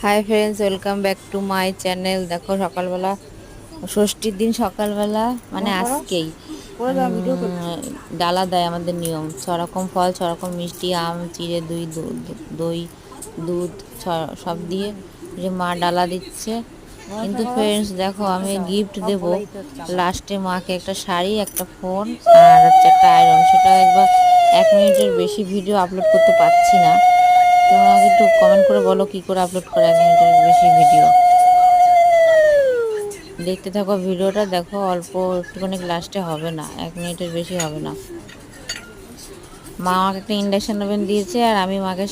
Hi friends, welcome back to my channel. দেখো সকালবেলা, ষষ্ঠীর দিন সকালবেলা মানে আজকেই ডালা দেয়। আমাদের নিয়ম, 6 রকম ফল, 6 রকম মিষ্টি, আম, চিড়ে, দই, দুধ সব দিয়ে যে মা ডালা দিচ্ছে। কিন্তু ফ্রেন্ডস দেখো, আমি গিফট দেব লাস্টে মাকে একটা শাড়ি, একটা ফোন আর হচ্ছে একটা আয়রন। সেটা একবার 1 মিনিটের বেশি ভিডিও আপলোড করতে পারছি না। তোমরা আমাকে একটু কমেন্ট করে বলো কি করে আপলোড করে 1 মিনিটের বেশি ভিডিও। দেখতে থাকো ভিডিওটা, দেখো অল্প একটুখানি, লাস্টে হবে না, 1 মিনিটের বেশি হবে না। মা আমাকে একটা ইন্ডাকশন ওভেন দিয়েছে আর আমি মাকে